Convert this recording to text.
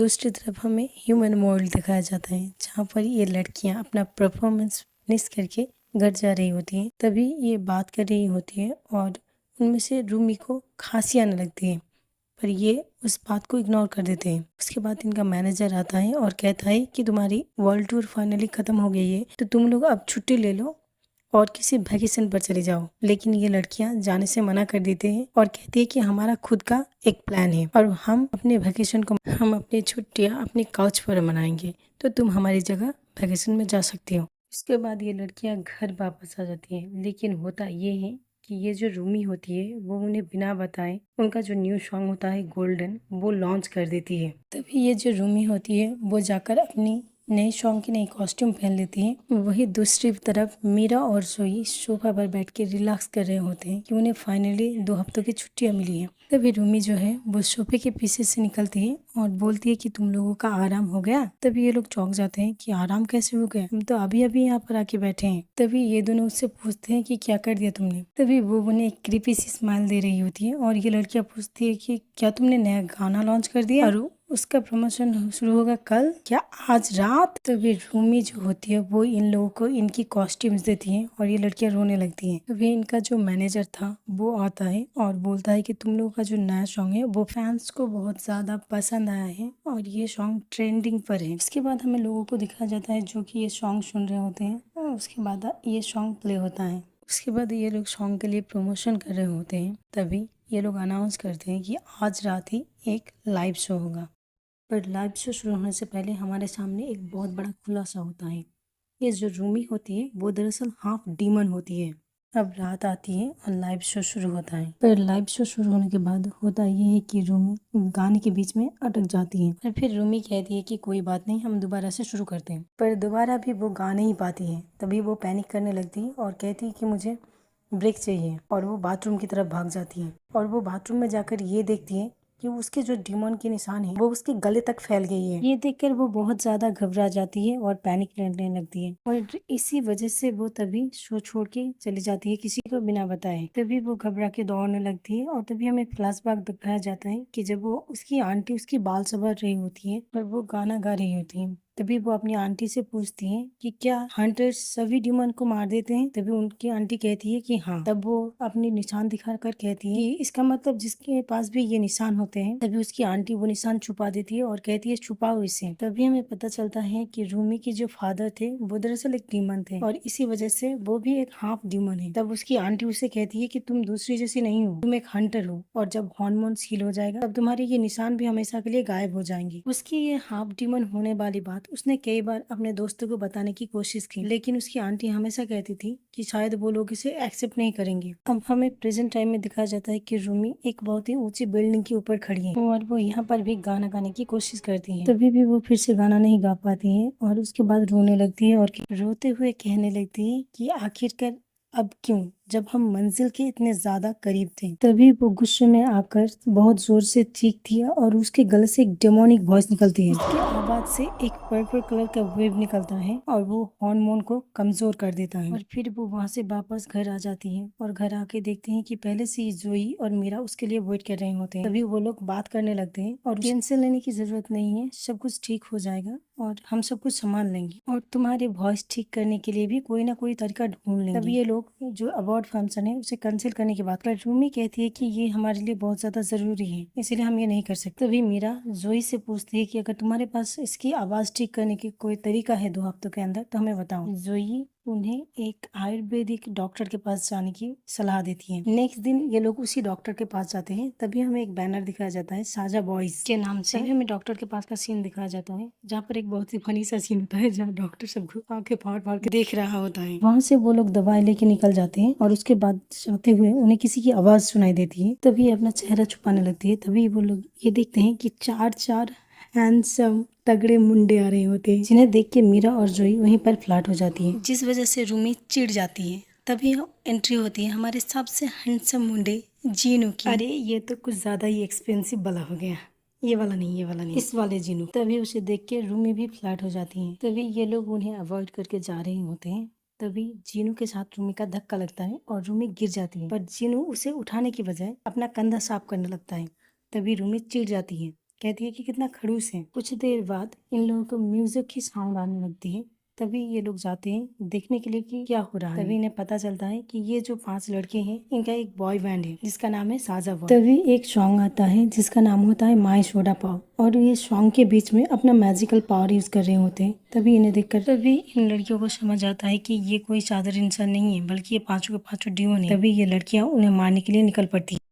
दूसरी तरफ हमें ह्यूमन मॉडल दिखाया जाता है जहाँ पर ये लड़कियां अपना परफॉर्मेंस फिनिश करके घर जा रही होती हैं। तभी ये बात कर रही होती है और उनमें से रूमी को खांसी आने लगती है, पर ये उस बात को इग्नोर कर देते हैं। उसके बाद इनका मैनेजर आता है और कहता है कि तुम्हारी वर्ल्ड टूर फाइनली खत्म हो गई है, तो तुम लोग अब छुट्टी ले लो और किसी वैकेशन पर चले जाओ। लेकिन ये लड़कियां जाने से मना कर देते हैं और कहती है कि हमारा खुद का एक प्लान है और हम अपनी छुट्टियां अपनी काउच पर मनाएंगे, तो तुम हमारी जगह वैकेशन में जा सकती हो। इसके बाद ये लड़कियां घर वापस आ जाती हैं, लेकिन होता ये है कि ये जो रूमी होती है वो उन्हें बिना बताए उनका जो न्यू सॉन्ग होता है गोल्डन, वो लॉन्च कर देती है। तभी ये जो रूमी होती है वो जाकर अपनी नए सॉन्ग की नई कॉस्ट्यूम पहन लेती है। वही दूसरी तरफ मीरा और सोई सोफा पर बैठ के रिलैक्स कर रहे होते हैं कि उन्हें फाइनली 2 हफ्तों की छुट्टियां मिली हैं। तभी रूमी जो है वो सोफे के पीछे से निकलती है और बोलती है कि तुम लोगों का आराम हो गया। तभी ये लोग चौंक जाते हैं कि आराम कैसे हो गया, हम तो अभी अभी यहाँ पर आके बैठे हैं। तभी ये दोनों उससे पूछते हैं कि क्या कर दिया तुमने। तभी वो उन्हें एक क्रीपी सी स्माइल दे रही होती है और ये लड़कियां पूछती है कि क्या तुमने नया गाना लॉन्च कर दिया और उसका प्रमोशन शुरू होगा कल, क्या आज रात। तभी रूमी जो होती है वो इन लोगों को इनकी कॉस्ट्यूम्स देती है और ये लड़कियां रोने लगती हैं। तभी इनका जो मैनेजर था वो आता है और बोलता है कि तुम लोगों का जो नया सॉन्ग है वो फैंस को बहुत ज्यादा पसंद आया है और ये सॉन्ग ट्रेंडिंग पर है। इसके बाद हमें लोगों को दिखाया जाता है जो कि ये सॉन्ग सुन रहे होते हैं और उसके बाद ये सॉन्ग प्ले होता है। उसके बाद ये लोग सॉन्ग के लिए प्रमोशन कर रहे होते हैं। तभी ये लोग अनाउंस करते हैं कि आज रात ही एक लाइव शो होगा। पर लाइव शो शुरू होने से पहले हमारे सामने एक बहुत बड़ा खुलासा होता है। ये जो रूमी होती है वो दरअसल हाफ डीमन होती है। अब रात आती है और लाइव शो शुरू होता है। पर लाइव शो शुरू होने के बाद होता ये है कि रूमी गाने के बीच में अटक जाती है और फिर रूमी कहती है कि कोई बात नहीं, हम दोबारा से शुरू करते हैं। पर दोबारा भी वो गा नहीं पाती है। तभी वो पैनिक करने लगती है और कहती है कि मुझे ब्रेक चाहिए और वो बाथरूम की तरफ भाग जाती है और वो बाथरूम में जाकर ये देखती है कि उसके जो डिमोन के निशान है वो उसके गले तक फैल गई है। ये देखकर वो बहुत ज्यादा घबरा जाती है और पैनिक करने लगती है और इसी वजह से वो तभी शो छोड़ के चली जाती है किसी को बिना बताए। तभी वो घबरा के दौड़ने लगती है और तभी हमें फ्लैशबैक दिखाया जाता है कि जब वो उसकी आंटी उसकी बाल संवार रही होती है और वो गाना गा रही होती है। तभी वो अपनी आंटी से पूछती है कि क्या हंटर्स सभी डिमन को मार देते हैं। तभी उनकी आंटी कहती है कि हाँ। तब वो अपने निशान दिखाकर कहती है कि इसका मतलब जिसके पास भी ये निशान होते हैं। तभी उसकी आंटी वो निशान छुपा देती है और कहती है छुपाओ इसे। तभी हमें पता चलता है कि रूमी के जो फादर थे वो दरअसल एक डीमन थे और इसी वजह से वो भी एक हाफ डीमन है। तब उसकी आंटी उसे कहती है कि तुम दूसरी जैसी नहीं हो, तुम एक हंटर हो और जब हार्मोन हील हो जाएगा तब तुम्हारे ये निशान भी हमेशा के लिए गायब हो जाएंगे। उसकी ये हाफ डीमन होने वाली बात उसने कई बार अपने दोस्तों को बताने की कोशिश की, लेकिन उसकी आंटी हमेशा कहती थी कि शायद वो लोग इसे एक्सेप्ट नहीं करेंगे। अब हमें प्रेजेंट टाइम में दिखाया जाता है कि रूमी एक बहुत ही ऊंची बिल्डिंग के ऊपर खड़ी है और वो यहाँ पर भी गाना गाने की कोशिश करती है। तभी भी वो फिर से गाना नहीं गा पाती है और उसके बाद रोने लगती है और रोते हुए कहने लगती है कि आखिरकार अब क्यों, जब हम मंजिल के इतने ज्यादा करीब थे। तभी वो गुस्से में आकर बहुत जोर से चीखती है और उसके गले से एक डेमोनिक वॉइस निकलती है। उसकी आवाज से एक पर्पल कलर का वेव निकलता है और वो हार्मोन को कमजोर कर देता है और फिर वो वहां से वापस घर आ जाती है और घर आके देखते हैं कि पहले से ही जोई और मीरा उसके लिए वेट कर रहे होते हैं। तभी वो लोग बात करने लगते हैं और टेंशन लेने की जरूरत नहीं है, सब कुछ ठीक हो जाएगा और हम सब कुछ संभाल लेंगे और तुम्हारे वॉइस ठीक करने के लिए भी कोई ना कोई तरीका ढूंढ लेंगे। तभी ये लोग जो अवार्ड फंक्शन है उसे कैंसिल करने की बात कर रूमी कहती है कि ये हमारे लिए बहुत ज्यादा जरूरी है, इसलिए हम ये नहीं कर सकते। तभी मीरा जोई से पूछती है कि अगर तुम्हारे पास इसकी आवाज ठीक करने की कोई तरीका है 2 हफ्तों के अंदर तो हमें बताओ। जोई उन्हें एक आयुर्वेदिक डॉक्टर के पास जाने की सलाह देती है। नेक्स्ट दिन ये लोग उसी डॉक्टर के पास जाते हैं। तभी हमें एक बैनर दिखाया जाता है साजा बॉयज के नाम से। तभी हमें डॉक्टर के पास का सीन दिखाया जाता है जहाँ पर एक बहुत ही फनी सा सीन होता है जहाँ डॉक्टर सबको आंखें फाड़ फाड़ के देख रहा होता है। वहाँ से वो लोग दवाई लेके निकल जाते हैं और उसके बाद जाते हुए उन्हें किसी की आवाज सुनाई देती है। तभी अपना चेहरा छुपाने लगती है। तभी वो लोग ये देखते हैं कि 4 हैंडसम तगड़े मुंडे आ रहे होते हैं, जिन्हें देख के मीरा और जोई वहीं पर फ्लैट हो जाती है, जिस वजह से रूमी चिढ़ जाती है। तभी एंट्री होती है हमारे सबसे हैंडसम मुंडे जीनू की। अरे ये तो कुछ ज्यादा ही एक्सपेंसिव वाला हो गया, ये वाला नहीं, ये वाला नहीं, इस वाले जीनू। तभी उसे देख के रूमी भी फ्लैट हो जाती है। तभी ये लोग उन्हें अवॉइड करके जा रहे होते हैं। तभी जीनू के साथ रूमी का धक्का लगता है और रूमी गिर जाती है, पर जीनू उसे उठाने की बजाय अपना कंधा साफ करने लगता है। तभी रूमी चिढ़ जाती है कहती है कि कितना खड़ूस है। कुछ देर बाद इन लोगों को म्यूजिक की साउंड आने लगती है। तभी ये लोग जाते हैं देखने के लिए कि क्या हो रहा है। तभी इन्हें पता चलता है कि ये जो 5 लड़के हैं इनका एक बॉय बैंड है जिसका नाम है साजा बॉय। तभी एक सॉन्ग आता है जिसका नाम होता है माई सोडा पाव, और ये सॉन्ग के बीच में अपना मैजिकल पावर यूज कर रहे होते हैं। तभी इन्हें देखकर तभी इन लड़कियों को समझ आता है कि ये कोई साधारण इंसान नहीं है, बल्कि ये 5 के 5 ड्यून है। तभी ये लड़कियां उन्हें मारने के लिए निकल पड़ती है।